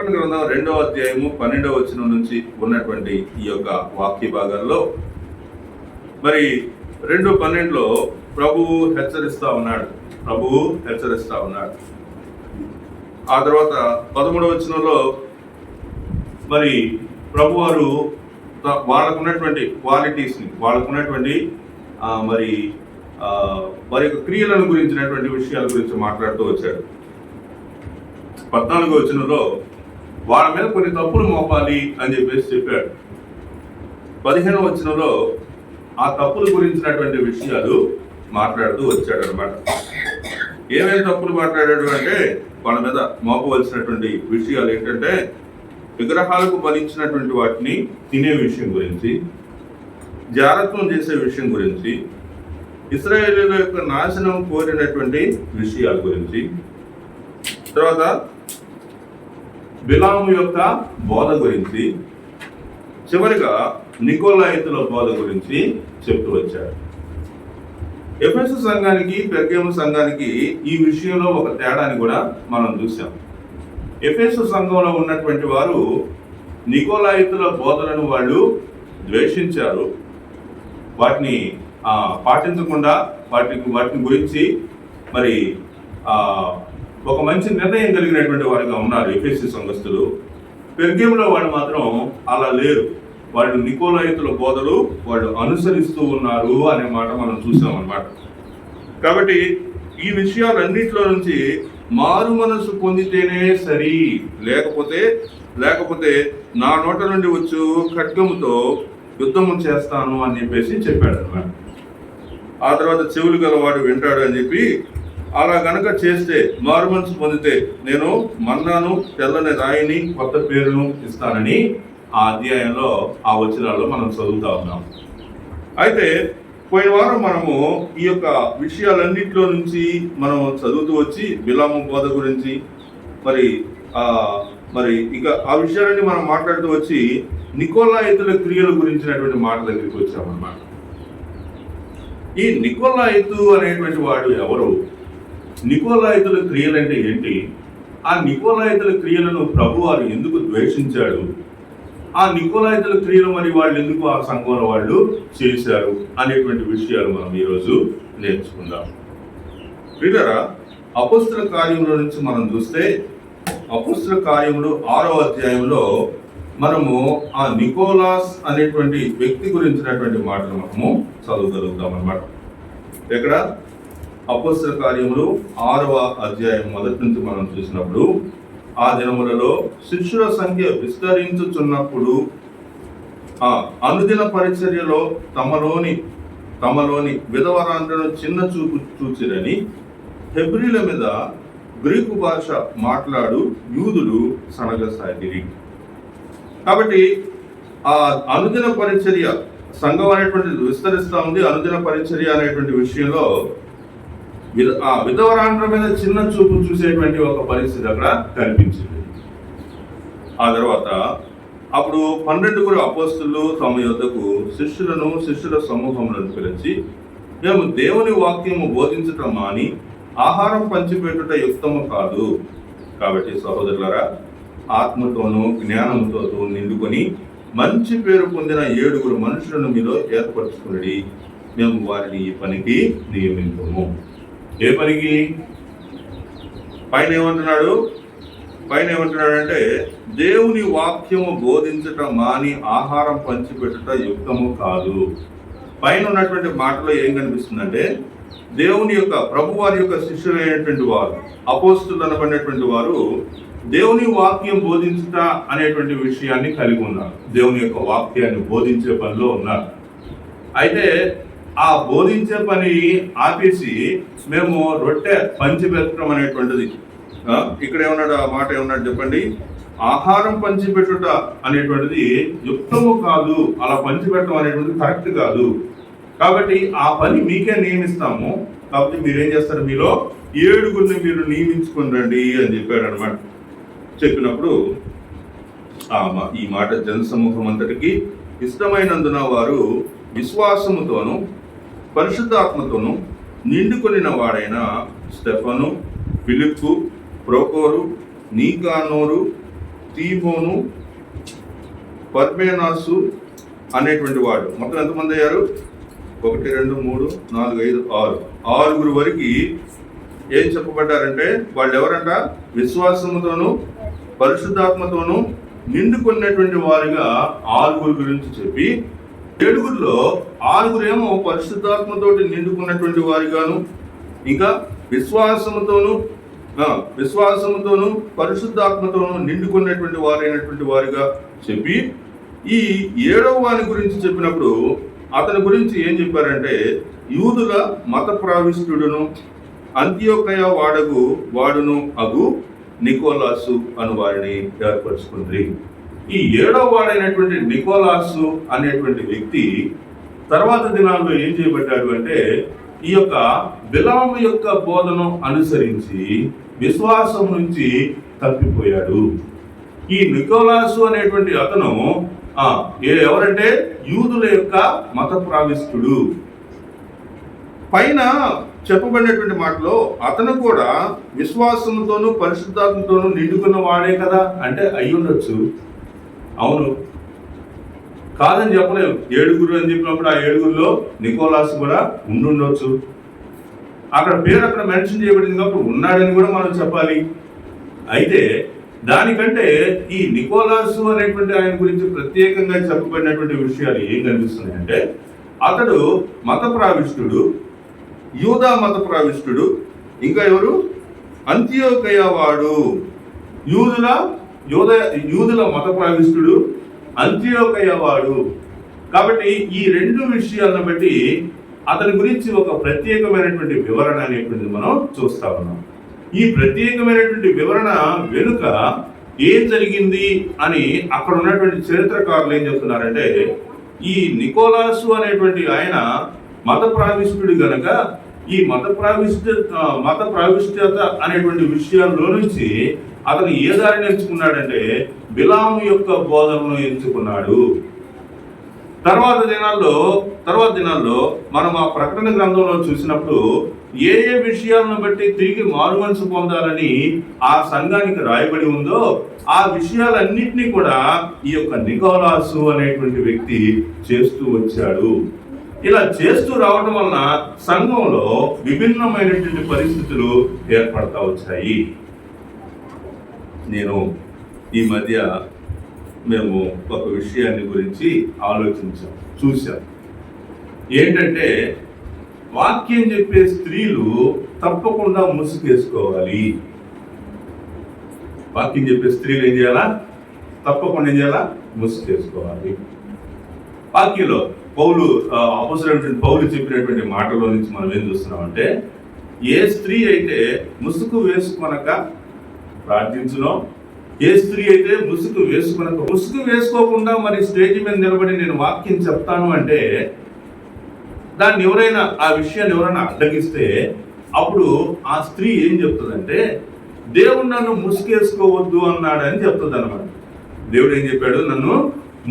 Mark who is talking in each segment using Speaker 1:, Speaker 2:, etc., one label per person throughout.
Speaker 1: ప్రకటన గ్రంథం 2వ అధ్యాయము 12వ వచనం నుంచి ఉన్నటువంటి ఈ యొక్క వాక్య భాగాల్లో మరి 2:12లో ప్రభువు హెచ్చరిస్తా ఉన్నాడు. ఆ తర్వాత 13వ వచనంలో మరి ప్రభు వారు వాళ్ళకున్నటువంటి క్వాలిటీస్ని, వాళ్ళకున్నటువంటి మరి వారి యొక్క క్రియలను గురించినటువంటి విషయాల గురించి మాట్లాడుతూ వచ్చాడు. 14వ వచనంలో వాళ్ళ మీద కొన్ని తప్పులు మోపాలి అని చెప్పేసి చెప్పాడు. 15వ వచనంలో ఆ తప్పుల గురించినటువంటి విషయాలు మాట్లాడుతూ వచ్చాడు అనమాట. ఏమేమి తప్పులు మాట్లాడాడు అంటే వాళ్ళ మీద మోపవలసినటువంటి విషయాలు ఏంటంటే విగ్రహాలకు బలించినటువంటి వాటిని తినే విషయం గురించి, జారత్వం చేసే విషయం గురించి, ఇశ్రాయేలీయుల యొక్క నాశనం కోరినటువంటి విషయాల గురించి, తర్వాత బిలాము యొక్క బోధ గురించి, చివరిగా నికోలాయితుల బోధ గురించి చెప్తూ వచ్చాడు. ఎఫెసు సంఘానికి, పెర్గము సంఘానికి ఈ విషయంలో ఒక తేడాని కూడా మనం చూసాం. ఎఫెసు సంఘంలో ఉన్నటువంటి వారు నికోలాయితుల బోధలను వాళ్ళు ద్వేషించారు. వాటిని పాటించకుండా వాటిని గురించి మరి ఒక మంచి నిర్ణయం కలిగినటువంటి వారిగా ఉన్నారు ఎఫెసు సంఘస్థులు. పెర్గములో వాళ్ళు మాత్రం అలా లేరు. వాళ్ళు నికోలాయితుల బోధలు వాళ్ళు అనుసరిస్తూ ఉన్నారు అనే మాట మనం చూసాం అన్నమాట. కాబట్టి ఈ విషయాలన్నింటిలో నుంచి మారు మనసు పొందితేనే సరి, లేకపోతే నా నోట నుండి వచ్చు ఖడ్గముతో యుద్ధము చేస్తాను అని చెప్పేసి చెప్పాడు అన్నమాట. ఆ తర్వాత చెవులు గలవాడు వింటాడు అని చెప్పి అలా గనక చేస్తే, మారు మనసు పొందితే నేను మన్నాను, తెల్లని రాయిని, కొత్త పేరును ఇస్తానని ఆ అధ్యాయంలో ఆ వచనాల్లో మనం చదువుతా ఉన్నాం. అయితే పోయిన వారం మనము ఈ యొక్క విషయాలన్నింటిలో నుంచి మనం చదువుతూ వచ్చి బిలాము బోధ గురించి మరి ఇక ఆ విషయాలన్నీ మనం మాట్లాడుతూ వచ్చి నికోలాయితుల క్రియల గురించినటువంటి మాట దగ్గరికి వచ్చామన్నమాట. ఈ నికోలాయితు అనేటువంటి వాడు ఎవరు? నికోలాయితుల క్రియలు అంటే ఏంటి? ఆ నికోలాయితుల క్రియలను ప్రభు వారు ఎందుకు ద్వేషించాడు? ఆ నికోలాయితుల క్రియలు మరి వాళ్ళు ఎందుకు ఆ సంఘంలో వాళ్ళు చేశారు అనేటువంటి విషయాలు మనం ఈరోజు నేర్చుకుందాం. ప్రియులారా, అపోస్తల కార్యముల నుంచి మనం చూస్తే అపోస్తల కార్యములు 6వ అధ్యాయంలో మనము ఆ నికోలాస్ అనేటువంటి వ్యక్తి గురించినటువంటి మాటలు మనము చదవగలుగుతాం అన్నమాట. ఎక్కడ? అపోస్తల కార్యములు 6వ అధ్యాయం మొదటి నుంచి మనం చూసినప్పుడు, ఆ దినములలో శిష్యుల సంఖ్య విస్తరించుచున్నప్పుడు ఆ అనుదిన పరిచర్యలో తమలోని విధవరాండ్రను చిన్న చూపు చూచిరని హెబ్రీల మీద గ్రీకు భాష మాట్లాడు యూదులు సనగసాగిరి. కాబట్టి ఆ అనుదిన పరిచర్య సంఘం అనేటువంటిది విస్తరిస్తూ ఉంది. అనుదిన పరిచర్య అనేటువంటి విషయంలో ఆ విధవరాండ్ర మీద చిన్న చూపు చూసేటువంటి ఒక పరిస్థితి అక్కడ కనిపించింది. ఆ తర్వాత అప్పుడు 12 అపోస్తలులు తమ యొద్దకు శిష్యుల సమూహములను పిలిచి, మేము దేవుని వాక్యము బోధించటం మాని ఆహారం పంచిపెట్టుట యుక్తము కాదు. కాబట్టి సహోదరులారా, ఆత్మతోనూ జ్ఞానముతో నిండుకొని మంచి పేరు పొందిన 7 మనుషులను మీలో ఏర్పరచుకుని మేము వారిని ఈ పనికి నియమించము. ఏ పనికి? పైన ఏమంటున్నాడంటే దేవుని వాక్యము బోధించటం మాని ఆహారం పంచిపెట్టుట యుక్తము కాదు. పైన ఉన్నటువంటి మాటలో ఏం కనిపిస్తుందంటే దేవుని యొక్క ప్రభు వారి యొక్క శిష్యులైనటువంటి వారు, అపోస్తులు అనబడినటువంటి వారు దేవుని వాక్యం బోధించుట అనేటువంటి విషయాన్ని కలిగి ఉన్నారు. దేవుని యొక్క వాక్యాన్ని బోధించే పనిలో ఉన్నారు. అయితే ఆ బోధించే పని ఆపేసి మేము రొట్టె పంచిపెట్టడం అనేటువంటిది, ఇక్కడ ఏమన్నాడు? ఆ మాట ఏమన్నాడు చెప్పండి? ఆహారం పంచిపెట్టుట అనేటువంటిది యుక్తము కాదు, అలా పంచిపెట్టడం అనేటువంటిది కరెక్ట్ కాదు. కాబట్టి ఆ పని మీకే నియమిస్తాము. కాబట్టి మీరేం చేస్తారు? మీలో 7 మీరు నియమించుకుని రండి అని చెప్పాడు అనమాట. చెప్పినప్పుడు ఈ మాట జనసమూహం అంతటికి ఇష్టమైనందున వారు విశ్వాసముతోనూ పరిశుద్ధాత్మతోనూ నిండుకొనిన వాడైన స్టెఫను, ఫిలిప్పు, ప్రోకోరు, నీకానోరు, తీమోను, పర్మేనాసు అనేటువంటి వాడు. మొత్తం ఎంతమంది అయ్యారు? 1 2 3 4 5 6 ఆరుగురు వరకు ఏం చెప్పబడ్డారంటే వాళ్ళు ఎవరంట? విశ్వాసముతోను పరిశుద్ధాత్మతోను నిండుకున్నటువంటి వారిగా ఆరుగురు గురించి చెప్పి, 7గురిలో 6గురేమో పరిశుద్ధాత్మతోటి నిండుకున్నటువంటి వారిగాను, ఇంకా విశ్వాసముతోను పరిశుద్ధాత్మతోను నిండుకున్నటువంటి వారైనటువంటి వారిగా చెప్పి, ఈ 7వ వాని గురించి చెప్పినప్పుడు అతని గురించి ఏం చెప్పారంటే, యూదుల మత ప్రావిష్టుడును అంత్యోకయ వాడును అగు నికోలాసు అను వారిని ఏర్పరచుకుంది. ఈ 7వ వాడైనటువంటి నికోలాసు అనేటువంటి వ్యక్తి తర్వాత దినాల్లో ఏం చేయబడ్డాడు అంటే, ఈ యొక్క బిలాము యొక్క బోధను అనుసరించి విశ్వాసం నుంచి తప్పిపోయాడు. ఈ నికోలాసు అనేటువంటి అతను ఎవరంటే యూదుల యొక్క మత ప్రావిష్టుడు. పైన చెప్పబడినటువంటి మాటలో అతను కూడా విశ్వాసంతోనూ పరిశుద్ధాత్మతోనూ నిండుకున్న వాడే కదా అంటే అయి ఉండొచ్చు. అవును, కాదని చెప్పలేము. 7గురు అని చెప్పినప్పుడు ఆ 7గురిలో నికోలాసు కూడా ఉండుండొచ్చు. అక్కడ పేరు అక్కడ మెన్షన్ చేయబడింది కాబట్టి ఉన్నాడని కూడా మనం చెప్పాలి. అయితే దానికంటే ఈ నికోలాసు అనేటువంటి ఆయన గురించి ప్రత్యేకంగా చెప్పబడినటువంటి విషయాలు ఏం కనిపిస్తున్నాయంటే, అతడు మత ప్రావిష్టుడు, యూదా మత ప్రావిష్టుడు, ఇంకా ఎవరు? అంత్యోకయ వాడు. యూదుల మత ప్రావిష్టుడు, అంత్యోకయ వాడు. కాబట్టి ఈ 2 విషయాలను బట్టి అతని గురించి ఒక ప్రత్యేకమైనటువంటి వివరణ అనేటువంటిది మనం చూస్తా ఉన్నాం. ఈ ప్రత్యేకమైనటువంటి వివరణ వెనుక ఏం జరిగింది అని అక్కడ ఉన్నటువంటి చరిత్రకారులు ఏం చెప్తున్నారంటే, ఈ నికోలాసు అనేటువంటి ఆయన మత ప్రావిష్టుడు గనక ఈ మత ప్రావిష్ట్యత అనేటువంటి విషయాల్లో నుంచి అతను ఏ దారిని ఎంచుకున్నాడంటే బిలాము యొక్క బోధనను ఎంచుకున్నాడు. తర్వాత దినాల్లో మనం ఆ ప్రకటన గ్రంథంలో చూసినప్పుడు ఏ విషయాలను బట్టి తిరిగి మారుమనసు పొందాలని ఆ సంఘానికి రాయబడి ఉందో ఆ విషయాలన్నింటినీ కూడా ఈ యొక్క నికోలాసు అనేటువంటి వ్యక్తి చేస్తూ వచ్చాడు. ఇలా చేస్తూ రావడం వలన సంఘంలో విభిన్నమైనటువంటి పరిస్థితులు ఏర్పడతా వచ్చాయి. నేను ఈ మధ్య మేము ఒక విషయాన్ని గురించి చూసాం. ఏంటంటే, వాక్యం చెప్పే స్త్రీలు తప్పకుండా ముసుగేసుకోవాలి. వాక్యం చెప్పే స్త్రీలు ఏం చేయాలా? తప్పకుండా ఏం చేయాలా? ముసుగేసుకోవాలి. వాక్యంలో అపోస్తలుడైన పౌలు చెప్పినటువంటి మాటలో నుంచి మనం ఏం చూస్తున్నామంటే, ఏ స్త్రీ అయితే ముసుగు వేసుకొనక ప్రార్థించునో, ఏ స్త్రీ అయితే ముసుగు వేసుకోకుండా మరి స్టేజ్ మీద నిలబడి నేను వాక్యం చెప్తాను అంటే దాన్ని ఆ విషయాన్ని ఎవరైనా అడ్డగిస్తే అప్పుడు ఆ స్త్రీ ఏం చెప్తుందంటే, దేవుడు నన్ను ముసుగేసుకోవద్దు అన్నాడని చెప్తుంది అనమాట. దేవుడు ఏం చెప్పాడు? నన్ను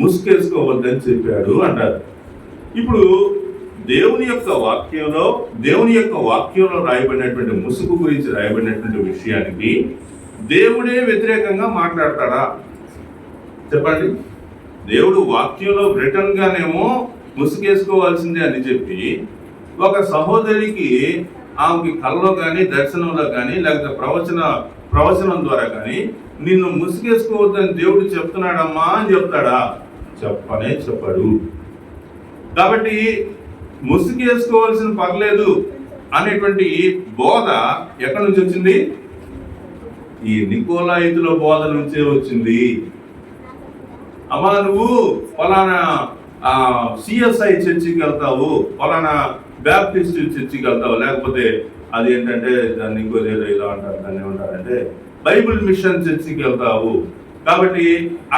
Speaker 1: ముసుగేసుకోవద్దు అని చెప్పాడు అంటారు. ఇప్పుడు దేవుని యొక్క వాక్యంలో రాయబడినటువంటి ముసుగు గురించి రాయబడినటువంటి విషయానికి దేవుడే వ్యతిరేకంగా మాట్లాడతాడా? చెప్పండి. దేవుడు వాక్యంలో రిటర్న్ గానేమో ముసుగేసుకోవాల్సిందే అని చెప్పి ఒక సహోదరికి ఆమెకి కళ్ళలో కానీ దర్శనంలో కానీ లేకపోతే ప్రవచనం ద్వారా కానీ నిన్ను ముసుగేసుకోవద్దని దేవుడు చెప్తున్నాడమ్మా అని చెప్తాడా? చెప్పడు. కాబట్టి ముసుగేసుకోవాల్సిన పర్లేదు అనేటువంటి బోధ ఎక్కడి నుంచి వచ్చింది? ఈ నికోలాయితుల బోధ నుంచే వచ్చింది. అమ్మా, నువ్వు ఫలానా సిఎస్ఐ చర్చికి వెళ్తావు, ఫలానా బ్యాప్టిస్ట్ చర్చికి వెళ్తావు, లేకపోతే అది ఏంటంటే దాన్ని ఇంకో ఇలా అంటారు, దాన్ని ఏమంటారంటే బైబిల్ మిషన్ చర్చికి వెళ్తావు. కాబట్టి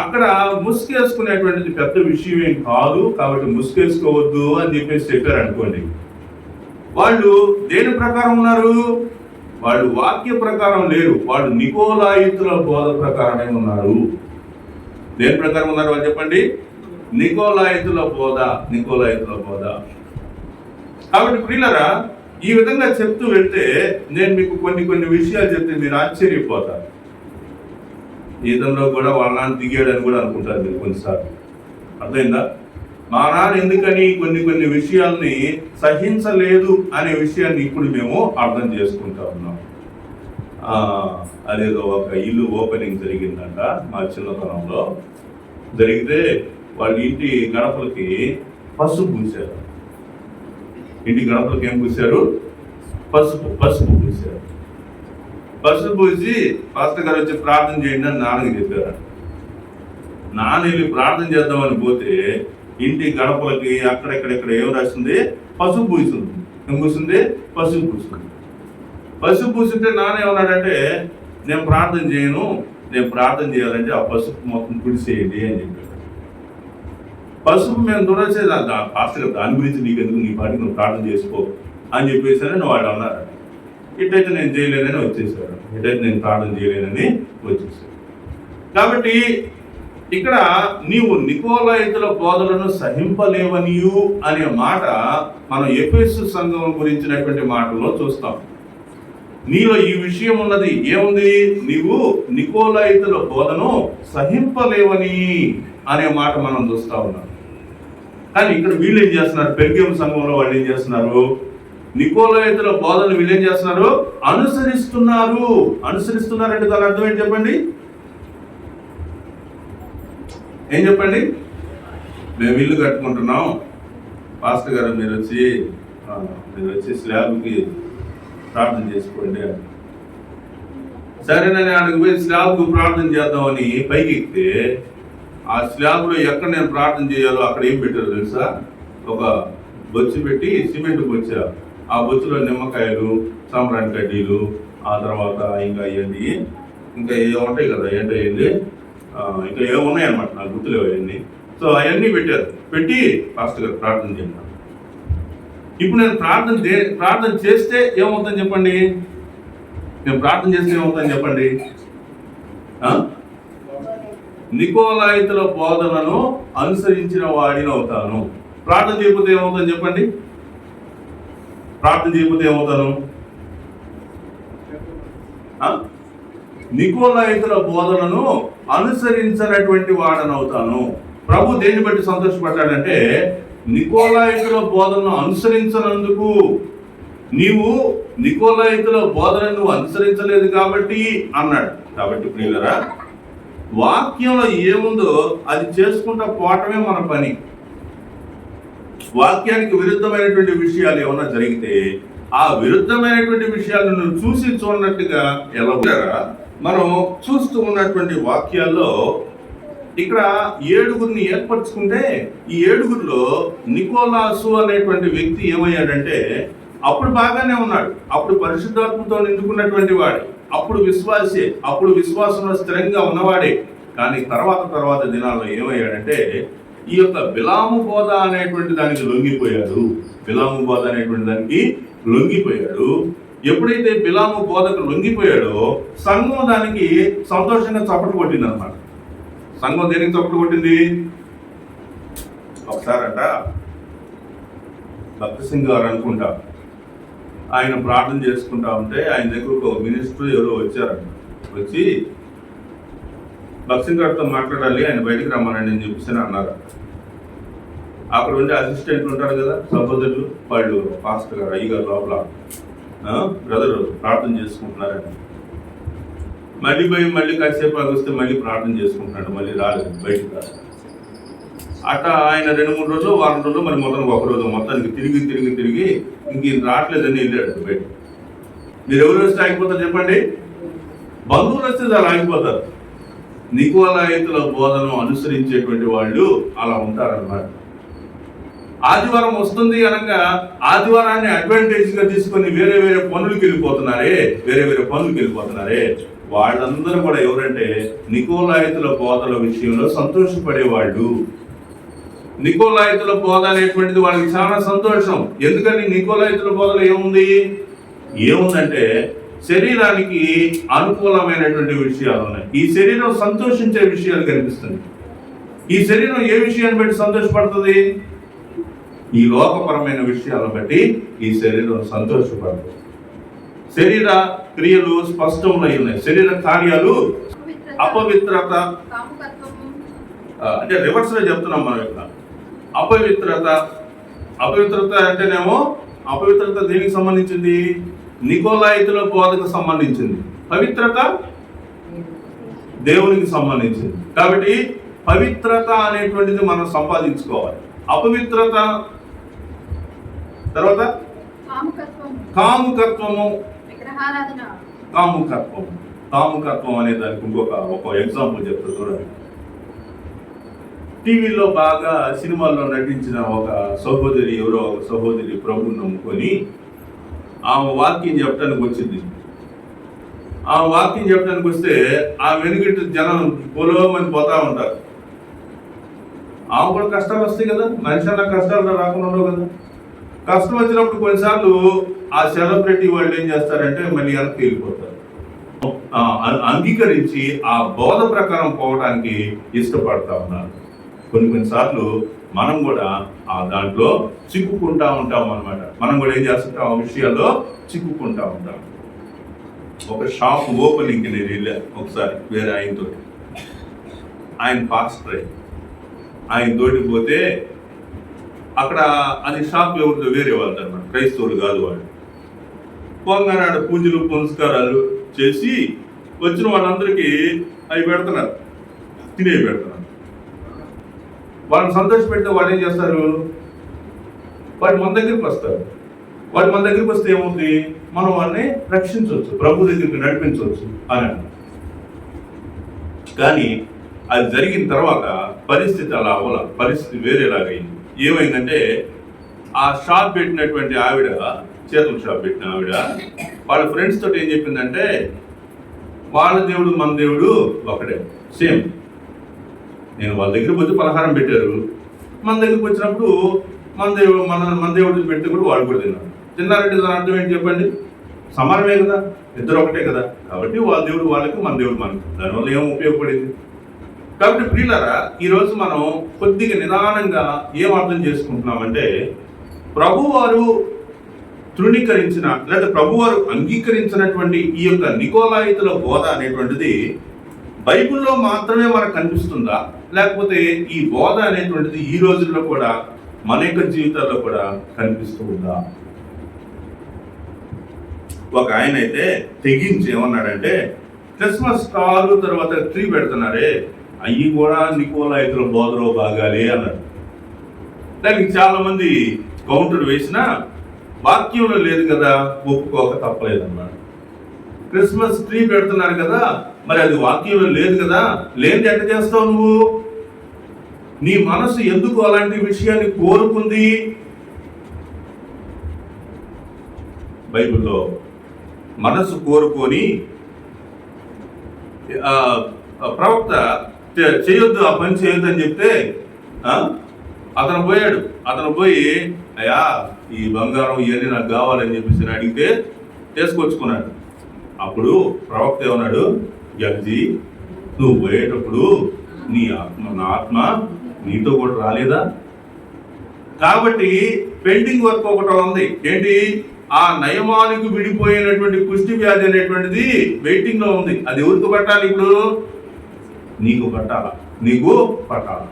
Speaker 1: అక్కడ ముసుగేసుకునేటువంటిది పెద్ద విషయం ఏం కాదు, కాబట్టి ముసుగేసుకోవద్దు అని చెప్పేసి చెప్పారు అనుకోండి. వాళ్ళు దేని ప్రకారం ఉన్నారు? వాళ్ళు వాక్య ప్రకారం లేరు, వాళ్ళు నికోలాయితుల బోధ ప్రకారమే ఉన్నారు. దేని ప్రకారం ఉన్నారు వాళ్ళు చెప్పండి? నికోలాయితుల బోధ. కాబట్టి ప్రియులారా, ఈ విధంగా చెప్తూ వెళ్తే నేను మీకు కొన్ని విషయాలు చెప్తే మీరు ఆశ్చర్యపోతారు. ఈతంలో కూడా వాళ్ళ నాన్న దిగాడని కూడా అనుకుంటారు మీరు కొన్నిసార్లు. అర్థమైందా? మా నాన్న ఎందుకని కొన్ని విషయాల్ని సహించలేదు అనే విషయాన్ని ఇప్పుడు మేము అర్థం చేసుకుంటా ఉన్నాం. అదేదో ఒక ఇల్లు ఓపెనింగ్ జరిగిందంట మా చిన్నతనంలో. జరిగితే వాళ్ళ ఇంటి గడపలకి పసుపు పూసారు. ఇంటి గడపలకి ఏం పూసారు? పసుపు పూసారు. పసుపు పూసి పాస్టర్ గారు వచ్చి ప్రార్థన చేయండి అని నాన్నకి చెప్పారు. నాన్న వెళ్ళి ప్రార్థన చేద్దామని పోతే ఇంటి గడపలకి అక్కడెక్కడెక్కడ ఏం రాసింది? పసుపు పూసింది. ఏం పూసింది? పసుపు పూసింది. పసుపు పూసింటే నాన్న ఏమన్నాడంటే, నేను ప్రార్థన చేయను, నేను ప్రార్థన చేయాలంటే ఆ పసుపు మొత్తం తుడిసేయండి అని చెప్పాడు. పసుపు మేము తుడసేది పాస్టర్ దాని గురించి నీకెందుకు, నీ పాటికి నువ్వు ప్రార్థన చేసుకో అని చెప్పేసారని వాళ్ళు అన్నారు. ఇటైతే నేను చేయలేనని వచ్చేసాడు. ఇటైతే నేను ప్రార్థన చేయలేనని వచ్చేసాడు. కాబట్టి ఇక్కడ నీవు నికోలాయితుల బోధలను సహింపలేవనియు అనే మాట మనం ఎఫెసు సంఘం గురించినటువంటి మాటల్లో చూస్తాం. నీలో ఈ విషయం ఉన్నది. ఏముంది? నీవు నికోలాయితుల బోధను సహింపలేవని అనే మాట మనం చూస్తా ఉన్నాం. కానీ ఇక్కడ వీళ్ళు ఏం చేస్తున్నారు? పెర్గేము సంఘంలో వాళ్ళు ఏం చేస్తున్నారు? నికోలాయితుల బోధను వీళ్ళు ఏం చేస్తున్నారు? అనుసరిస్తున్నారు. అనుసరిస్తున్నారంటే దాని అర్థం ఏంటి చెప్పండి? ఏం చెప్పండి? మేము ఇల్లు కట్టుకుంటున్నాం, పాస్టర్ గారు మీరు వచ్చి స్లాబ్కి ప్రార్థన చేసుకోండి అని. సరేనని ఆడికి పోయి స్లాబ్కు ప్రార్థన చేద్దామని పైకి ఎక్కితే ఆ స్లాబ్లో ఎక్కడ నేను ప్రార్థన చేయాలో అక్కడ ఏం పెట్టారు తెలుసా? ఒక బొచ్చు పెట్టి, సిమెంట్ బొచ్చ, ఆ బొచ్చులో నిమ్మకాయలు, సాంబ్రాణి కడ్డీలు, ఆ తర్వాత ఇంకా అయ్యండి, ఇంకా ఏముంటాయి కదా, ఏంటయ్యండి, ఇంకా ఏమున్నాయి అనమాట, నాకు గుర్తులేవు అవన్నీ. సో అవన్నీ పెట్టారు. పెట్టి పాస్టర్ గారు ప్రార్థన చేయండి. ఇప్పుడు నేను ప్రార్థన చేస్తే ఏమవుతుందని చెప్పండి? నేను ప్రార్థన చేస్తే ఏమవుతుందని చెప్పండి? నికోలాయితుల బోధనను అనుసరించిన వాడిని అవుతాను. ప్రార్థన చేయకపోతే ఏమవుతుందని చెప్పండి? ప్రార్థన చేయకపోతే ఏమవుతాను? నికోలాయితుల బోధనను అనుసరించినటువంటి వాడనవుతాను. ప్రభు దేన్ని బట్టి సంతోషపడ్డాడంటే, నికోలాయితుల బోధనను అనుసరించినందుకు. నీవు నికోలాయితుల బోధనను అనుసరించలేదు కాబట్టి అన్నాడు. కాబట్టి ప్రియులరా, వాక్యంలో ఏముందో అది చేసుకుంటా పోవటమే మన పని. వాక్యానికి విరుద్ధమైనటువంటి విషయాలు ఏమన్నా జరిగితే ఆ విరుద్ధమైనటువంటి విషయాలను నువ్వు చూసి చూడనట్టుగా ఎలా మనం చూస్తూ ఉన్నటువంటి వాక్యాల్లో ఇక్కడ 7గురిని ఏర్పరచుకుంటే, ఈ 7గురిలో నికోలాసు అనేటువంటి వ్యక్తి ఏమయ్యాడంటే, అప్పుడు బాగానే ఉన్నాడు, అప్పుడు పరిశుద్ధాత్మతో నిండుకున్నటువంటి వాడు, అప్పుడు విశ్వాసే, అప్పుడు విశ్వాసంలో స్థిరంగా ఉన్నవాడే. కానీ తర్వాత దినాల్లో ఏమయ్యాడంటే, ఈ యొక్క బిలాము బోధ అనేటువంటి దానికి లొంగిపోయాడు. బిలాము బోధ అనేటువంటి దానికి లొంగిపోయాడు. ఎప్పుడైతే బిలాము బోధకు లొంగిపోయాడో సంఘం దానికి సంతోషంగా చప్పట్లు కొట్టింది అనమాట. సంఘం దేనికి చప్పట్లు కొట్టింది? ఒకసారంట భక్తి సింగ్ గారు అనుకుంటా, ఆయన ప్రార్థన చేసుకుంటా ఉంటే ఆయన దగ్గరకు ఒక మినిస్టర్ ఎవరో వచ్చారంట. వచ్చి భక్తి సింగ్ గారితో మాట్లాడాలి, ఆయన బయటికి రమ్మనండి అని చెప్పేసి అన్నారు. అక్కడ ఉండే అసిస్టెంట్లు ఉంటారు కదా, సహోదరులు, వాళ్ళు పాస్టర్ గారు, అయ్యగారు లోపల బ్రదర్ ప్రార్థన చేసుకుంటున్నారని మళ్ళీ కాసేపు వస్తే మళ్ళీ ప్రార్థన చేసుకుంటున్నాడు. మళ్ళీ రాలేదు, బయటికి రాలేదు. అట్లా ఆయన 2-3 రోజులు, వారం రోజులు, మరి మొత్తం ఒక రోజు మొత్తానికి తిరిగి ఇంక ఈయన రావట్లేదని వెళ్ళాడు బయట. మీరు ఎవరు వస్తే ఆగిపోతారు చెప్పండి? బంధువులు వస్తే చాలా ఆగిపోతారు. నికోలాయితుల బోధను అనుసరించేటువంటి వాళ్ళు అలా ఉంటారన్నమాట. ఆదివారం వస్తుంది అనగా ఆదివారాన్ని అడ్వాంటేజ్ గా తీసుకొని వేరే పనులకు వెళ్ళిపోతున్నారే, వాళ్ళందరూ కూడా ఎవరంటే నికోలాయితుల బోధల విషయంలో సంతోషపడేవాళ్ళు. నికోలాయితుల బోధ అనేటువంటిది వాళ్ళకి చాలా సంతోషం. ఎందుకని? నికోలాయితుల బోధలో ఏముందంటే శరీరానికి అనుకూలమైనటువంటి విషయాలు ఉన్నాయి. ఈ శరీరం సంతోషించే విషయాలు కనిపిస్తుంది. ఈ శరీరం ఏ విషయాన్ని బట్టి సంతోషపడుతుంది? ఈ లోకపరమైన విషయాలను బట్టి ఈ శరీరం సంతోషపడుతుంది. శరీర క్రియలు స్పష్టమై ఉన్నాయి, శరీర కార్యాలు అపవిత్రత అంటే రివర్స్ లో చెప్తున్నాం మనం ఇక్కడ. అపవిత్రత అంటేనేమో అపవిత్రత దేనికి సంబంధించింది? నికోలాయితుల బోధకు సంబంధించింది. పవిత్రత దేవునికి సంబంధించింది. కాబట్టి పవిత్రత అనేటువంటిది మనం సంపాదించుకోవాలి. అపవిత్రత తర్వాత కాముకత్వం అనే దానికి ఒక ఎగ్జాంపుల్ చెప్తా చూడండి. టీవీలో బాగా సినిమాల్లో నటించిన ఒక సహోదరి ప్రభువుని నమ్ముకొని ఆమె వాక్యం చెప్పడానికి వచ్చింది. ఆ వాక్యం చెప్పడానికి వస్తే ఆ వెనుకటి జనం పొలోమని పోతా ఉంటారు. ఆమె కూడా కష్టాలు వస్తాయి కదా, మనిషి అన్న కష్టాలు రాకుండా ఉండవు కదా. కష్టం వచ్చినప్పుడు కొన్నిసార్లు ఆ సెలబ్రిటీ వాళ్ళు ఏం చేస్తారంటే మళ్ళీ వెనక్కి వెళ్ళిపోతారు. అంగీకరించి ఆ బోధ ప్రకారం పోవడానికి ఇష్టపడతా ఉన్నారు. కొన్నిసార్లు మనం కూడా ఆ దాంట్లో చిక్కుకుంటా ఉంటాం అన్నమాట. మనం కూడా ఏం చేస్తుంటాం, ఆ విషయాల్లో చిక్కుకుంటా ఉంటాం. ఒక షాప్ ఓపెనింగ్కి నేను వెళ్ళా ఒకసారి వేరే ఆయనతో. ఆయన పాస్టర్, ఆయన తోటి పోతే అక్కడ అది షాప్ ఎవరితో వేరే వాళ్ళు అనమాట, క్రైస్తవులు కాదు వాళ్ళు. పోగానే ఆడ పూజలు పునస్కారాలు చేసి వచ్చిన వాళ్ళందరికీ అవి పెడుతున్నారు, తినే పెడుతున్నారు. వాళ్ళని సంతోష పెడితే వాళ్ళు ఏం చేస్తారు, వాడు మన దగ్గరికి వస్తారు. వాడు మన దగ్గరికి వస్తే ఏమవుతుంది, మనం వాడిని రక్షించవచ్చు, ప్రభు దగ్గరికి నడిపించవచ్చు అని. కానీ అది జరిగిన తర్వాత పరిస్థితి అలా అవ్వాల, పరిస్థితి వేరేలాగైంది. ఏమైందంటే ఆ షాప్ పెట్టినటువంటి ఆవిడ, చేతుల షాప్ పెట్టిన ఆవిడ వాళ్ళ ఫ్రెండ్స్ తోటి ఏం చెప్పిందంటే, వాళ్ళ దేవుడు మన దేవుడు ఒకటే, సేమ్. నేను వాళ్ళ దగ్గరికి వచ్చి పలహారం పెట్టారు, మన దగ్గరికి వచ్చినప్పుడు మన దేవుడు పెడితే కూడా వాళ్ళు కూడా తిన్నారంటే దాని అర్థం ఏంటి చెప్పండి? సమానమే కదా, ఇద్దరు ఒకటే కదా. కాబట్టి వాళ్ళ దేవుడు వాళ్ళకి, మన దేవుడు మనకి, దానివల్ల ఏం ఉపయోగపడింది? కాబట్టి ప్రియులారా, ఈరోజు మనం కొద్దిగా నిదానంగా ఏం అర్థం చేసుకుంటున్నామంటే, ప్రభువారు తృణీకరించిన లేదా ప్రభువారు అంగీకరించినటువంటి ఈ యొక్క నికోలాయితుల బోధ అనేటువంటిది బైబిల్లో మాత్రమే మనకు కనిపిస్తుందా, లేకపోతే ఈ బోధ అనేటువంటిది ఈ రోజుల్లో కూడా మన యొక్క జీవితాల్లో కూడా కనిపిస్తూ ఉందా? ఒక ఆయన అయితే తెగించి ఏమన్నాడంటే, క్రిస్మస్ స్టార్ తర్వాత ట్రీ పెడుతున్నారే, అవి కూడా నికోలాయితుల బోధలో భాగాలే అన్నాడు. దానికి చాలా మంది కౌంటర్ వేసినా వాక్యంలో లేదు కదా, ఒప్పుకోక తప్పలేదన్నమాట. క్రిస్మస్ ట్రీ పెడుతున్నారు కదా, మరి అది వాక్యంలో లేదు కదా, లేనిది ఎట్ట చేస్తావు నువ్వు? నీ మనసు ఎందుకు అలాంటి విషయాన్ని కోరుకుంది? బైబిల్లో మనసు కోరుకొని ప్రవక్త చేయొద్దు, ఆ పని చేయొద్దు అని చెప్తే అతను పోయాడు. అతను పోయి, అయ్యా ఈ బంగారం ఇవన్నీ నాకు కావాలని చెప్పేసి అడిగితే తీసుకొచ్చుకున్నాడు. అప్పుడు ప్రవక్త ఏమన్నాడు, గజ్జి నువ్వు పోయేటప్పుడు నా ఆత్మ నీతో కూడా రాలేదా? కాబట్టి పెండింగ్ వర్క్ ఒకటి ఉంది. ఏంటి? ఆ నయమానికి విడిపోయినటువంటి కుష్టి వ్యాధి అనేటువంటిది వెయిటింగ్ లో ఉంది. అది ఎవరికి పట్టాలి? ఇప్పుడు నీకు పట్టాల.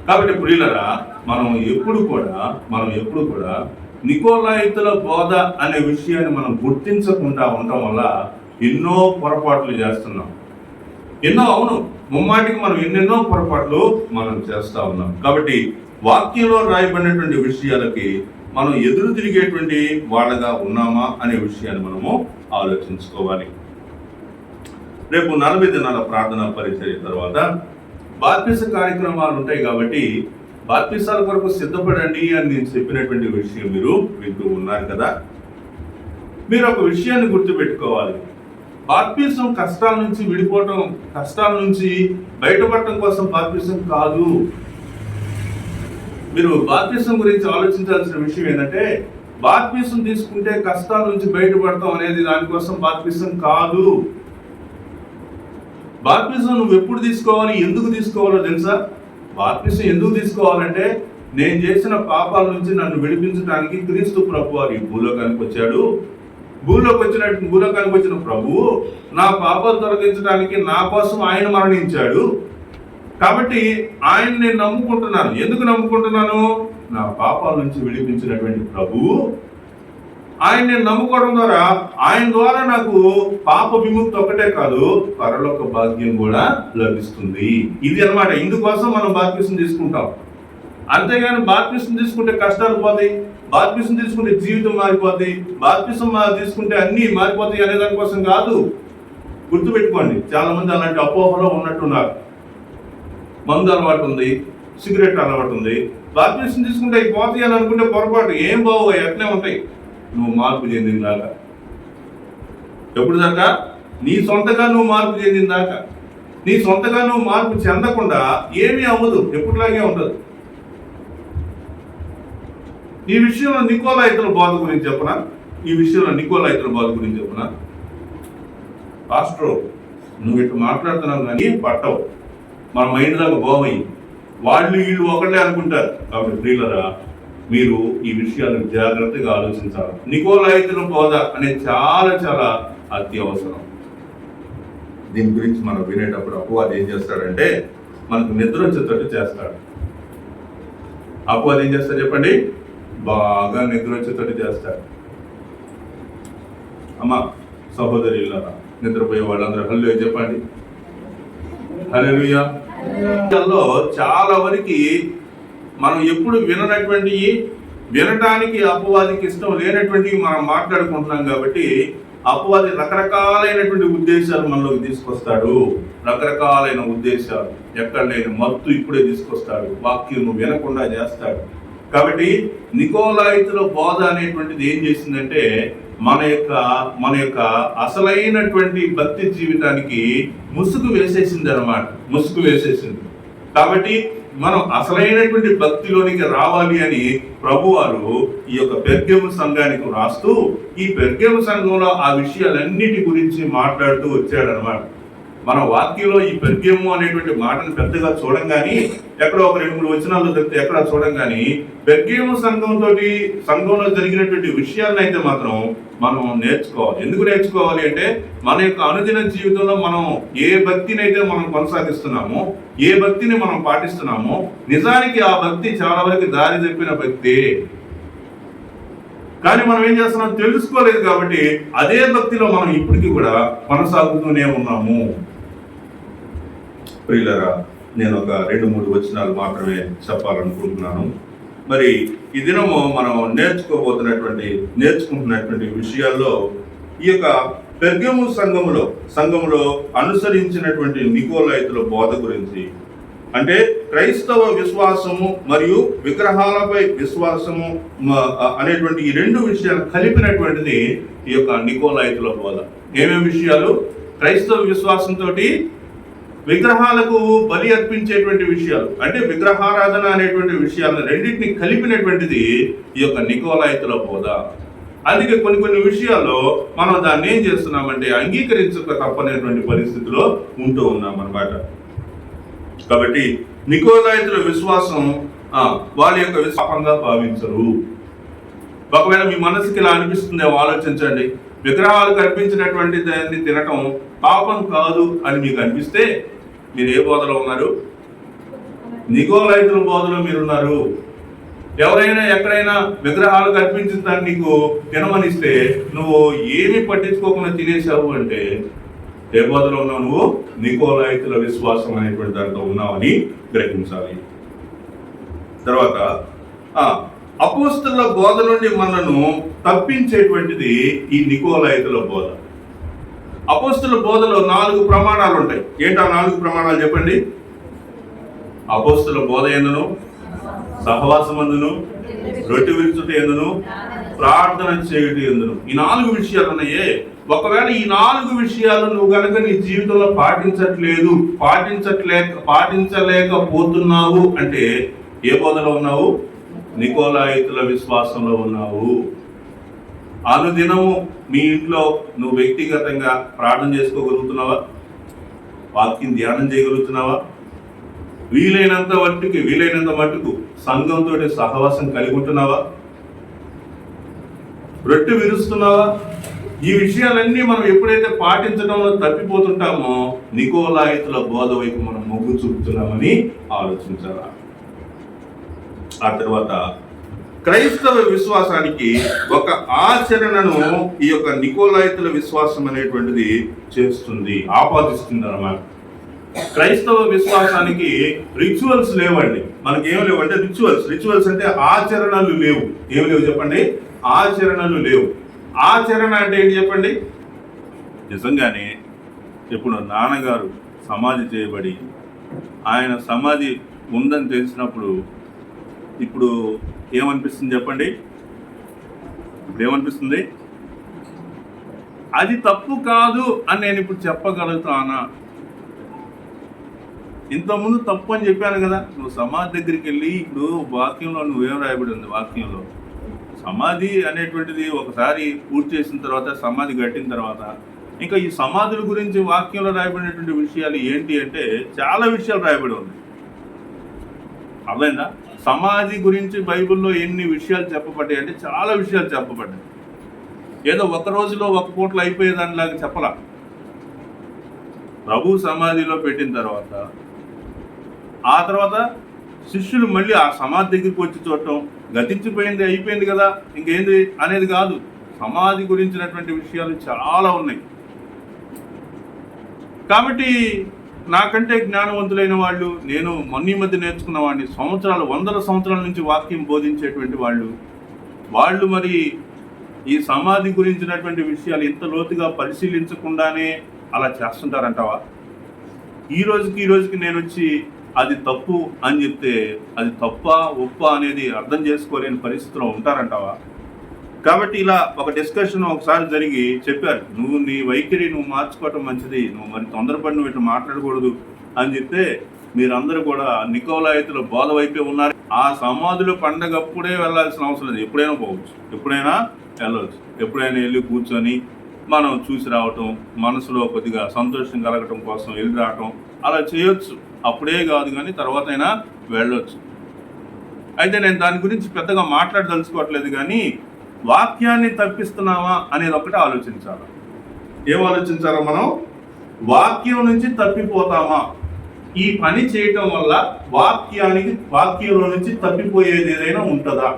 Speaker 1: కాబట్టి ప్రియులరా, మనం ఎప్పుడు కూడా నికోలాయితుల బోధ అనే విషయాన్ని మనం గుర్తించకుండా ఉండటం వల్ల ఎన్నో పొరపాట్లు చేస్తున్నాం. ముమ్మాటికి మనం ఎన్నెన్నో పొరపాట్లు మనం చేస్తా ఉన్నాం. కాబట్టి వాక్యంలో రాయబడినటువంటి విషయాలకి మనం ఎదురు తిరిగేటువంటి వాళ్ళగా ఉన్నామా అనే విషయాన్ని మనము ఆలోచించుకోవాలి. రేపు 40 దినాల ప్రార్థన పరిచర్య తర్వాత బాప్తిస కార్యక్రమాలు ఉంటాయి. కాబట్టి బాప్తిసాల కొరకు సిద్ధపడండి అని నేను చెప్పినటువంటి విషయం మీరు వింటూ ఉన్నారు కదా. మీరు ఒక విషయాన్ని గుర్తుపెట్టుకోవాలి. బాప్తిసం కష్టాల నుంచి విడిపోవటం, కష్టాల నుంచి బయటపడటం కోసం బాప్తిసం కాదు. మీరు బాప్తిసం గురించి ఆలోచించాల్సిన విషయం ఏంటంటే, బాప్తిసం తీసుకుంటే కష్టాల నుంచి బయటపడతాం అనేది దానికోసం బాప్తిసం కాదు. బాప్తిసం నువ్వు ఎప్పుడు తీసుకోవాలి, ఎందుకు తీసుకోవాలో తెలుసా? బాప్తిసం ఎందుకు తీసుకోవాలంటే, నేను చేసిన పాపాల నుంచి నన్ను విడిపించడానికి క్రీస్తు ప్రభువారు ఈ భూలోకానికి వచ్చాడు. భూలోకానికి వచ్చిన ప్రభువు నా పాపాలు తొలగించడానికి నా కోసం ఆయన మరణించాడు. కాబట్టి ఆయన నేను నమ్ముకుంటున్నాను. ఎందుకు నమ్ముకుంటున్నాను? నా పాపాల నుంచి విడిపించినటువంటి ప్రభువు ఆయన నేను నమ్ముకోవడం ద్వారా ఆయన ద్వారా నాకు పాప విముక్తి ఒకటే కాదు, పరలోక భాగ్యం కూడా లభిస్తుంది. ఇది అన్నమాట. ఇందుకోసం మనం బాప్తిసం తీసుకుంటాం. అంతేగాని బాప్తిసం తీసుకుంటే కష్టాలు పోతాయి, బాప్తిసం తీసుకుంటే జీవితం మారిపోతాయి, బాప్తిసం తీసుకుంటే అన్ని మారిపోతాయి అనే దానికోసం కాదు. గుర్తుపెట్టుకోండి, చాలా మంది అలాంటి అపోహలో ఉన్నట్టున్నారు. మందు అలవాటు ఉంది, సిగరెట్ అలవాటు ఉంది, బాప్తిసం తీసుకుంటే అవి పోతాయి అని అనుకుంటే పొరపాటు. ఏం బావు, ఎట్లే ఉంటాయి. నువ్వు మార్పు చెందిన దాకా. ఎప్పుడు దాకా? నీ సొంతగా నువ్వు మార్పు చెందిన దాకా. నీ సొంతగా నువ్వు మార్పు చెందకుండా ఏమీ అవ్వదు, ఎప్పుడులాగే ఉండదు. ఈ విషయంలో నికోలాయితుల బోధ గురించి చెప్పనా? పాస్టర్, నువ్వు ఇట్లా మాట్లాడుతున్నావు కానీ పట్టవు, మన మైండ్ దాకా పోవయి, వాళ్ళు వీళ్ళు ఒకటే అనుకుంటారు. కాబట్టి ప్రియులరా, మీరు ఈ విషయాలను జాగ్రత్తగా ఆలోచించాలి. నికోలాయితుల బోధ అనేది చాలా చాలా అత్యవసరం. దీని గురించి మనం వినేటప్పుడు అపవాది ఏం చేస్తాడంటే మనకు నిద్ర వచ్చేటట్టు చేస్తాడు. అపవాది ఏం చేస్తాడు చెప్పండి? బాగా నిద్ర వచ్చేటట్టు చేస్తాడు. అమ్మా సహోదరి ఇల్లారా, నిద్రపోయే వాళ్ళందరూ హల్లెలూయా చెప్పండి. హల్లెలూయా. చాలా వరకు మనం ఎప్పుడు వినటానికి అపవాదికి ఇష్టం లేనటువంటివి మనం మాట్లాడుకుంటున్నాం. కాబట్టి అపవాది రకరకాలైనటువంటి ఉద్దేశాలు మనలోకి తీసుకొస్తాడు. రకరకాలైన ఉద్దేశాలు, ఎక్కడ లేని మత్తు ఇప్పుడే తీసుకొస్తాడు. వాక్యం వినకుండా చేస్తాడు. కాబట్టి నికోలాయితుల బోధ అనేటువంటిది ఏం చేసిందంటే మన యొక్క అసలైనటువంటి భక్తి జీవితానికి ముసుగు వేసేసింది అన్నమాట. ముసుగు వేసేసింది. కాబట్టి మనం అసలైనటువంటి భక్తిలోనికి రావాలి అని ప్రభువారు ఈ యొక్క పెర్గము సంఘానికి రాస్తూ ఈ పెర్గము సంఘంలో ఆ విషయాలన్నిటి గురించి మాట్లాడుతూ వచ్చాడనమాట. మన వాక్యంలో ఈ పెర్గము అనేటువంటి మాటను పెద్దగా చూడం కానీ, ఎక్కడో ఒక 2-3 వచనాల్లో చెప్తే ఎక్కడ చూడం కానీ, పెర్గము సంఘంలో జరిగినటువంటి విషయాలను అయితే మాత్రం మనం నేర్చుకోవాలి. ఎందుకు నేర్చుకోవాలి అంటే మన యొక్క అనుదిన జీవితంలో మనం ఏ భక్తిని అయితే మనం కొనసాగిస్తున్నామో, ఏ భక్తిని మనం పాటిస్తున్నామో, నిజానికి ఆ భక్తి చాలా వరకు దారి తప్పిన భక్తే. కానీ మనం ఏం చేస్తున్నాం? తెలుసుకోలేదు. కాబట్టి అదే భక్తిలో మనం ఇప్పటికీ కూడా కొనసాగుతూనే ఉన్నాము. ప్రియులరా, నేను ఒక 2-3 వచనాలు మాత్రమే చెప్పాలనుకుంటున్నాను. మరి ఈ దినము మనం నేర్చుకుంటున్నటువంటి విషయాల్లో ఈ యొక్క పెర్గము సంఘములో అనుసరించినటువంటి నికోలాయితుల బోధ గురించి, అంటే క్రైస్తవ విశ్వాసము మరియు విగ్రహాలపై విశ్వాసము అనేటువంటి ఈ 2 విషయాలు కలిపినటువంటిది ఈ యొక్క నికోలాయితుల బోధ. ఏమేమి విషయాలు? క్రైస్తవ విశ్వాసంతో విగ్రహాలకు బలి అర్పించేటువంటి విషయాలు, అంటే విగ్రహారాధన అనేటువంటి విషయాలను రెండింటిని కలిపినటువంటిది ఈ యొక్క నికోలాయితుల బోధ. అందుకే కొన్ని విషయాల్లో మనం దాన్ని ఏం చేస్తున్నామంటే అంగీకరించక తప్పనేటువంటి పరిస్థితిలో ఉంటూ ఉన్నాం అన్నమాట. కాబట్టి నికోలాయితుల విశ్వాసం వాళ్ళ యొక్క విశ్వాసంగా భావించరు. ఒకవేళ మీ మనసుకి ఇలా అనిపిస్తుందేమో ఆలోచించండి. విగ్రహాలకు అర్పించినటువంటి దాన్ని తినటం పాపం కాదు అని మీకు అనిపిస్తే మీరు ఏ బోధలో ఉన్నారు? నికోలాయితుల బోధలో మీరున్నారు. ఎవరైనా ఎక్కడైనా విగ్రహాలకు అర్పించిన దాన్ని నీకు తినమనిస్తే నువ్వు ఏమి పట్టించుకోకుండా తినేసావు అంటే ఏ బోధలో ఉన్నావు? నువ్వు నికోలాయితుల విశ్వాసం అనేటువంటి దాంట్లో ఉన్నావని గ్రహించాలి. తర్వాత అపోస్తలుల బోధ నుండి మనను తప్పించేటువంటిది ఈ నికోలాయితుల బోధ. అపోస్తలుల బోధలో 4 ప్రమాణాలు ఉంటాయి. ఏంటి ఆ 4 ప్రమాణాలు చెప్పండి? అపోస్తలుల బోధ ఎందును, సహవాసమందును, రొట్టె విరుచుట ఎందును, ప్రార్థన చేయుట ఎందును. ఈ 4 విషయాలు ఉన్నాయే. ఒకవేళ ఈ 4 విషయాలు నువ్వు కనుక నీ జీవితంలో పాటించలేకపోతున్నావు అంటే ఏ బోధలో ఉన్నావు? నికోలాయితుల విశ్వాసంలో ఉన్నావు. అనుదినము మీ ఇంట్లో నువ్వు వ్యక్తిగతంగా ప్రార్థన చేసుకోగలుగుతున్నావా? వాక్యం ధ్యానం చేయగలుగుతున్నావా? వీలైనంత మట్టుకు సంఘంతో సహవాసం కలిగి ఉంటున్నావా? రొట్టె విరుస్తున్నావా? ఈ విషయాలన్నీ మనం ఎప్పుడైతే పాటించడంలో తప్పిపోతుంటామో నికోలాయితుల బోధ వైపు మనం మొగ్గు చూపుతున్నామని ఆలోచించాలి. ఆ తర్వాత క్రైస్తవ విశ్వాసానికి ఒక ఆచరణను ఈ యొక్క నికోలాయితుల విశ్వాసం అనేటువంటిది చేస్తుంది, ఆపాదిస్తుంది అన్నమాట. క్రైస్తవ విశ్వాసానికి రిచువల్స్ లేవండి. మనకి ఏం లేవంటే రిచువల్స్ అంటే ఆచరణలు లేవు. ఏమి లేవు చెప్పండి? ఆచరణలు లేవు. ఆచరణ అంటే ఏంటి చెప్పండి? నిజంగానే ఇప్పుడు నాన్నగారు సమాధి చేయబడి ఆయన సమాధి ఉందని తెలిసినప్పుడు ఇప్పుడు ఏమనిపిస్తుంది చెప్పండి? ఇప్పుడు ఏమనిపిస్తుంది? అది తప్పు కాదు అని నేను ఇప్పుడు చెప్పగలుగుతానా? ఇంతకుముందు తప్పు అని చెప్పాను కదా. నువ్వు సమాధి దగ్గరికి వెళ్ళి ఇప్పుడు వాక్యంలో నువ్వేం రాయబడి ఉంది? వాక్యంలో సమాధి అనేటువంటిది ఒకసారి పూర్తి చేసిన తర్వాత, సమాధి కట్టిన తర్వాత ఇంకా ఈ సమాధుల గురించి వాక్యంలో రాయబడినటువంటి విషయాలు ఏంటి అంటే చాలా విషయాలు రాయబడి ఉన్నాయి. అర్థమైందా? సమాధి గురించి బైబిల్లో ఎన్ని విషయాలు చెప్పబడ్డాయి అంటే చాలా విషయాలు చెప్పబడ్డాయి. ఏదో ఒక రోజులో ఒక పూటలో అయిపోయేదానిలాగా చెప్పలా. ప్రభు సమాధిలో పెట్టిన తర్వాత ఆ తర్వాత శిష్యులు మళ్ళీ ఆ సమాధి దగ్గరికి వచ్చి చూడటం, గతించిపోయింది అయిపోయింది కదా ఇంకేంది అనేది కాదు. సమాధి గురించినటువంటి విషయాలు చాలా ఉన్నాయి. కాబట్టి నాకంటే జ్ఞానవంతులైన వాళ్ళు, నేను మొన్న మధ్య నేర్చుకున్న వాడిని, వందల సంవత్సరాల నుంచి వాక్యం బోధించేటువంటి వాళ్ళు మరి ఈ సమాధి గురించినటువంటి విషయాలు ఇంత లోతుగా పరిశీలించకుండానే అలా చేస్తుంటారంటావా? ఈ రోజుకి నేను వచ్చి అది తప్పు అని చెప్తే అది తప్పా ఒప్పా అనేది అర్థం చేసుకోలేని పరిస్థితిలో ఉంటారంటావా? కాబట్టి ఇలా ఒక డిస్కషన్ ఒకసారి జరిగి చెప్పారు, నీ వైఖరి నువ్వు మార్చుకోవటం మంచిది, నువ్వు మరి తొందరపడి నువ్వు ఇట్లా మాట్లాడకూడదు అని చెప్తే మీరందరూ కూడా నికోలాయితుల బోధ వైపే ఉన్నారు. ఆ సమాధుల పండగప్పుడే వెళ్ళాల్సిన అవసరం లేదు. ఎప్పుడైనా పోవచ్చు, ఎప్పుడైనా వెళ్ళవచ్చు, ఎప్పుడైనా వెళ్ళి కూర్చొని మనం చూసి రావటం, మనసులో కొద్దిగా సంతోషం కలగటం కోసం వెళ్ళి రావటం అలా చేయొచ్చు. అప్పుడే కాదు కానీ తర్వాత అయినా వెళ్ళొచ్చు. అయితే నేను దాని గురించి పెద్దగా మాట్లాడదలుచుకోవట్లేదు, కానీ వాక్యాన్ని తప్పిస్తున్నావా అనేది ఒకటి ఆలోచించాలి. ఏం ఆలోచించాలో? మనం వాక్యం నుంచి తప్పిపోతామా? ఈ పని చేయటం వల్ల వాక్యంలో నుంచి తప్పిపోయేది ఏదైనా ఉంటుందా?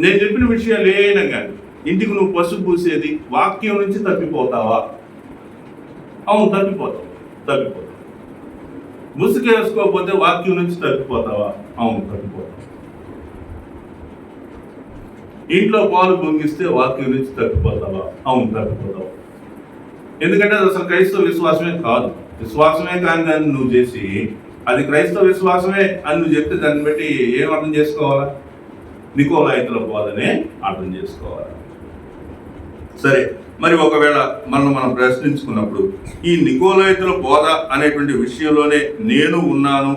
Speaker 1: నేను చెప్పిన విషయాలు ఏమైనా కానీ ఇంటికి నువ్వు పసుపు పూసేది వాక్యం నుంచి తప్పిపోతావా? అవును, తప్పిపోతావు. ముసుగు వేసుకోకపోతే వాక్యం నుంచి తప్పిపోతావా? అవును, తప్పిపోతావు. ఇంట్లో పాలు పొంగిస్తే వాక్యం నుంచి తప్పిపోతావా? అవును, తప్పిపోతావు. ఎందుకంటే అది అసలు క్రైస్తవ విశ్వాసమే కాదు. విశ్వాసమే కానీ దాన్ని నువ్వు చేసి అది క్రైస్తవ విశ్వాసమే అని నువ్వు చెప్తే దాన్ని బట్టి ఏం అర్థం చేసుకోవాలా? నికోలాయితుల బోధనే అర్థం చేసుకోవాలి. సరే, మరి ఒకవేళ మనం ప్రశ్నించుకున్నప్పుడు ఈ నికోలాయితుల బోధ అనేటువంటి విషయంలోనే నేను ఉన్నాను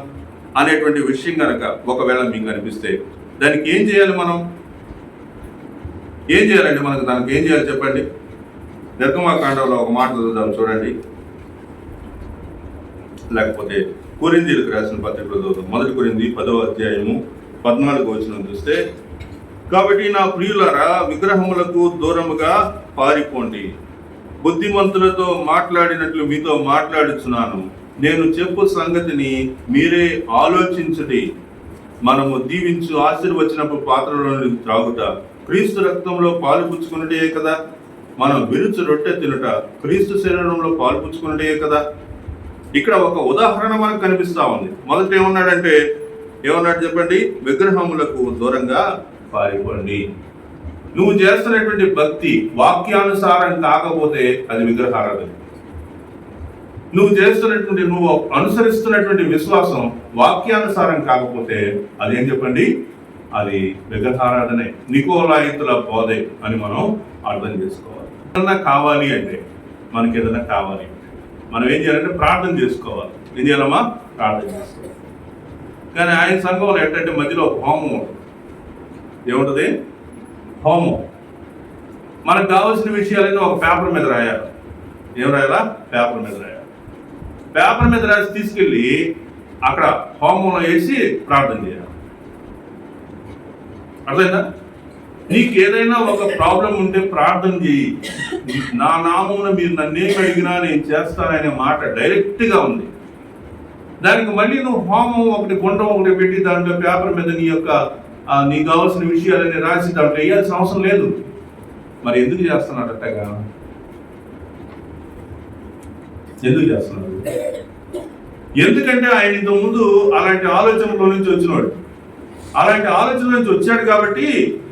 Speaker 1: అనేటువంటి విషయం కనుక ఒకవేళ మీకు అనిపిస్తే దానికి ఏం చేయాలి? మనం ఏం చేయాలండి? దానికి ఏం చేయాలి చెప్పండి? నిర్గమాకాండంలో ఒక మాట చదువుదాం చూడండి, లేకపోతే కొరింథీయులకు రాసిన పత్రికలో చదువుదాం. 1 కొరింథీ 10వ అధ్యాయము 14వ వచనం చూస్తే, కాబట్టి నా ప్రియులారా విగ్రహములకు దూరముగా పారిపోండి, బుద్ధిమంతులతో మాట్లాడినట్లు మీతో మాట్లాడుచున్నాను, నేను చెప్పు సంగతిని మీరే ఆలోచించుడి. మనము దీవించు ఆశీర్వచనపు పాత్రలో త్రాగుట క్రీస్తు రక్తంలో పాలు పుచ్చుకున్నటే కదా, మనం విరుచు రొట్టె తినుట క్రీస్తు శరీరంలో పాలు పుచ్చుకున్నటే కదా. ఇక్కడ ఒక ఉదాహరణ మనకు కనిపిస్తా ఉంది. మొదట ఏమన్నాడు చెప్పండి? విగ్రహములకు దూరంగా పారిపోండి. నువ్వు చేస్తున్నటువంటి భక్తి వాక్యానుసారం కాకపోతే అది విగ్రహారాధన. నువ్వు అనుసరిస్తున్నటువంటి విశ్వాసం వాక్యానుసారం కాకపోతే అదేం చెప్పండి? అది విగ్రహారాధనే, నికోలాయితుల బోధే అని మనం అర్థం చేసుకోవాలి. ఏదైనా కావాలి అంటే మనం ఏం చేయాలంటే ప్రార్థన చేసుకోవాలి. ఏం చేయాలమ్మా? ప్రార్థన చేసుకోవాలి. కానీ ఆయన సంఘంలో ఏంటంటే మధ్యలో హోమం ఉంటుంది. ఏముంటుంది? హోమం. మనకు కావాల్సిన విషయాలన్నీ ఒక పేపర్ మీద రాయాలి. ఏం రాయాలా? పేపర్ మీద రాయాలి. పేపర్ మీద రాసి తీసుకెళ్ళి అక్కడ హోమంలో వేసి ప్రార్థన చేయాలి. అర్థమైందా? నీకు ఏదైనా ఒక ప్రాబ్లం ఉంటే ప్రార్థన చేయి, నా నామమున మీరు నన్నేం అడిగినా నేను చేస్తాననే మాట డైరెక్ట్గా ఉంది. దానికి మళ్ళీ నువ్వు హోమం ఒకటి గుండం ఒకటి పెట్టి దాంట్లో పేపర్ మీద నీకు కావాల్సిన విషయాలన్నీ రాసి దాంట్లో వేయాల్సిన అవసరం లేదు. మరి ఎందుకు చేస్తున్నాడు అట్టగా? ఎందుకు చేస్తున్నాడు? ఎందుకంటే ఆయన ఇంతకుముందు అలాంటి ఆలోచనలో నుంచి వచ్చినాడు. అలాంటి ఆలోచన నుంచి వచ్చాడు కాబట్టి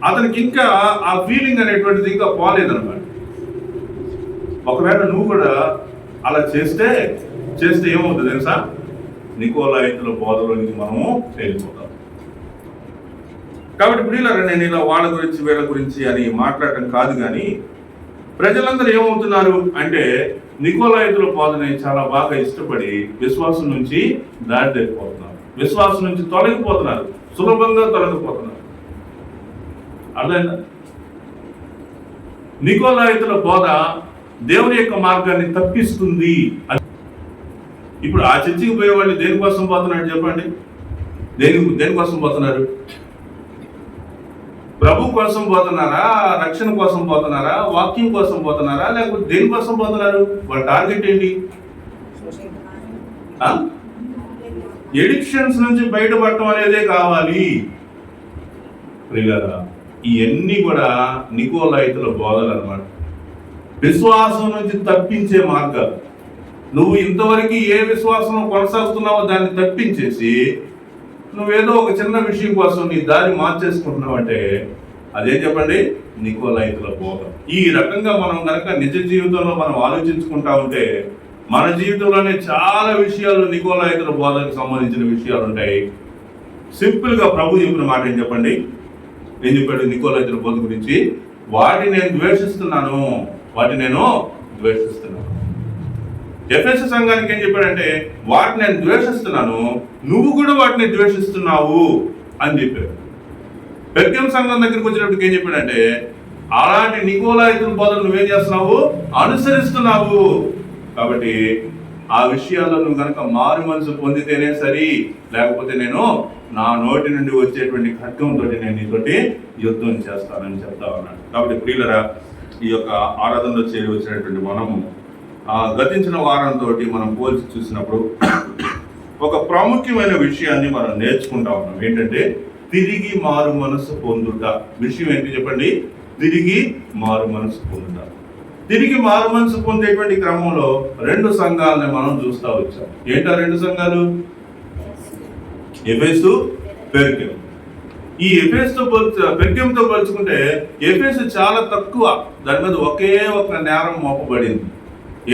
Speaker 1: అతనికి ఇంకా ఆ ఫీలింగ్ అనేటువంటిది ఇంకా పోలేదన్నమాట. ఒకవేళ నువ్వు కూడా అలా చేస్తే ఏమవుతుంది తెలుసా? నికోలాయితుల బోధలోనికి మనము వెళ్ళిపోతాం. కాబట్టి ప్రియులారా, నేను ఇలా వాళ్ళ గురించి వీళ్ళ గురించి అని మాట్లాడటం కాదు, కానీ ప్రజలందరూ ఏమవుతున్నారు అంటే నికోలాయితుల బోధని చాలా బాగా ఇష్టపడి విశ్వాసం నుంచి దారి తప్పిపోతున్నారు, విశ్వాసం నుంచి తొలగిపోతున్నారు, సులభంగా తొలగిపోతున్నారు. అర్థమైందా? నికోలాయితుల బోధ దేవుని యొక్క మార్గాన్ని తప్పిస్తుంది. ఇప్పుడు ఆ చర్చికి పోయే వాళ్ళు దేనికోసం పోతున్నారు చెప్పండి? దేనికోసం పోతున్నారు? ప్రభు కోసం పోతున్నారా? రక్షణ కోసం పోతున్నారా? వాక్యం కోసం పోతున్నారా? లేకపోతే దేనికోసం పోతున్నారు? వాళ్ళ టార్గెట్ ఏంటి? ఎడిక్షన్స్ నుంచి బయటపడటం అనేదే కావాలి. ప్రియులారా, ఇవన్నీ కూడా నికోలాయితుల బోధలు అన్నమాట. విశ్వాసం నుంచి తప్పించే మార్గాలు. నువ్వు ఇంతవరకు ఏ విశ్వాసం కొనసాగుతున్నావో దాన్ని తప్పించేసి నువ్వేదో ఒక చిన్న విషయం కోసం నీ దారి మార్చేసుకుంటున్నావు అంటే అదే చెప్పండి, నికోలాయితుల బోధ. ఈ రకంగా మనం కనుక నిజ జీవితంలో మనం ఆలోచించుకుంటా ఉంటే మన జీవితంలోనే చాలా విషయాలు నికోలాయితుల బోధకు సంబంధించిన విషయాలు ఉంటాయి. సింపుల్గా ప్రభు చెప్పిన మాట ఏం చెప్పండి? ఏం చెప్పాడు నికోలాయితుల బోధ గురించి? వాటిని నేను ద్వేషిస్తున్నాను. ఎఫెసు సంఘానికి ఏం చెప్పాడంటే వాటిని నేను ద్వేషిస్తున్నాను, నువ్వు కూడా వాటిని ద్వేషిస్తున్నావు అని చెప్పాడు. పెర్గము సంఘం దగ్గరికి వచ్చినప్పుడు ఏం చెప్పాడంటే అలాంటి నికోలాయితుల బోధలు నువ్వేం చేస్తున్నావు? అనుసరిస్తున్నావు. కాబట్టి ఆ విషయాల్లో నువ్వు కనుక మారు మనసు పొందితేనే సరి, లేకపోతే నేను నా నోటి నుండి వచ్చేటువంటి ఖడ్గంతో నేను నీతోటి యుద్ధం చేస్తానని చెప్తా ఉన్నాను. కాబట్టి ప్రియులరా, ఈ యొక్క ఆరాధనలో చేరి వచ్చినటువంటి మనము గతించిన వారంతో మనం పోల్చి చూసినప్పుడు ఒక ప్రాముఖ్యమైన విషయాన్ని మనం నేర్చుకుంటా ఉన్నాం. ఏంటంటే తిరిగి మారు మనసు పొందుట. విషయం ఏంటి చెప్పండి? తిరిగి మారు మనసు పొందుట. తిరిగి మారు మనసు పొందేటువంటి క్రమంలో రెండు సంఘాలని మనం చూస్తూ వచ్చాం. ఏంటా రెండు సంఘాలు? ఎఫెసు, పెర్గము. ఈ పెర్గముతో పోల్చుకుంటే ఎఫెసు చాలా తక్కువ, దాని మీద ఒకే ఒక నేరం మోపబడింది.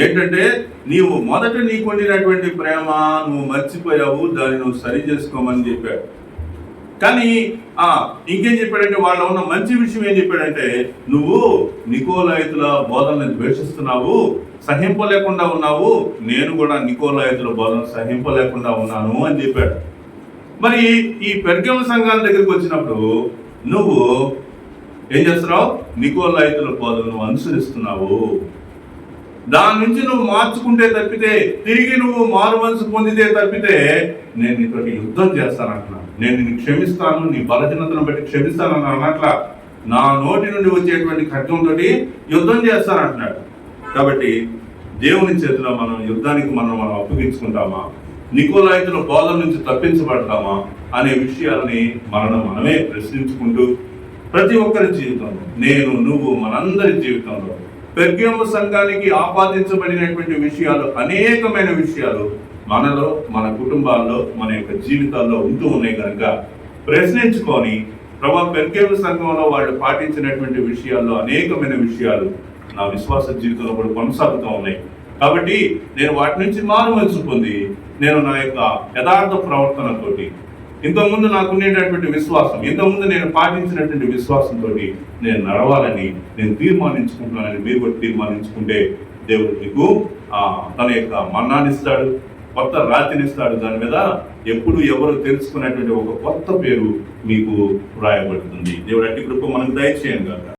Speaker 1: ఏంటంటే నీవు మొదట నీకు ఉండినటువంటి ప్రేమ నువ్వు మర్చిపోయావు, దాన్ని నువ్వు సరి చేసుకోమని చెప్పాడు. కానీ ఇంకేం చెప్పాడంటే వాళ్ళ ఉన్న మంచి విషయం ఏం చెప్పాడంటే నువ్వు నికోలాయితుల బోధనని ద్వేషిస్తున్నావు, సహింపలేకుండా ఉన్నావు, నేను కూడా నికోలాయితుల బోధన సహింపలేకుండా ఉన్నాను అని చెప్పాడు. మరి ఈ పెర్గము సంఘాల దగ్గరికి వచ్చినప్పుడు నువ్వు ఏం చేస్తున్నావు? నికోలాయితుల బోధనను అనుసరిస్తున్నావు. దాని నుంచి నువ్వు మార్చుకుంటే తప్పితే, తిరిగి నువ్వు మారు మనసు పొందితే తప్పితే నేను నీతో యుద్ధం చేస్తానంటున్నాను. నేను నిన్ను క్షమిస్తాను, నీ బలహీనతను బట్టి క్షమిస్తానని అన్నట్లా నా నోటి నుండి వచ్చేటువంటి ఖడ్గంతో యుద్ధం చేస్తానంటున్నాడు. కాబట్టి దేవుని చేతిలో మనం యుద్ధానికి మనం అప్పగించుకుంటామా, నికోలాయితుల బోధన నుంచి తప్పించబడతామా అనే విషయాలని మనమే ప్రశ్నించుకుంటూ ప్రతి ఒక్కరి జీవితంలో, నేను నువ్వు మనందరి జీవితంలో పెర్గము సంఘానికి ఆపాదించబడినటువంటి విషయాలు, అనేకమైన విషయాలు మనలో, మన కుటుంబాల్లో, మన యొక్క జీవితాల్లో ఉంటూ ఉన్నాయి కనుక ప్రశ్నించుకొని ప్రభా పెర్గము సంఘంలో వాళ్ళు పాటించినటువంటి విషయాల్లో అనేకమైన విషయాలు నా విశ్వాస జీవితంలో కూడా కొనసాగుతూ ఉన్నాయి. కాబట్టి నేను వాటి నుంచి మారు మనసు పొంది నేను నా యొక్క యథార్థ ప్రవర్తనతోటి, ఇంతకుముందు నాకు ఉండేటటువంటి విశ్వాసం, ఇంతకుముందు నేను పాటించినటువంటి విశ్వాసంతో నేను నడవాలని నేను తీర్మానించుకుంటున్నానని మీరు కూడా తీర్మానించుకుంటే దేవుడు మీకు తన యొక్క మన్నానిస్తాడు, కొత్త రాతినిస్తాడు. దాని మీద ఎప్పుడు ఎవరు తెలుసుకునేటువంటి ఒక కొత్త పేరు మీకు రాయబడుతుంది. దేవుడు అట్టి కృప మనకు దయచేయండి కాక.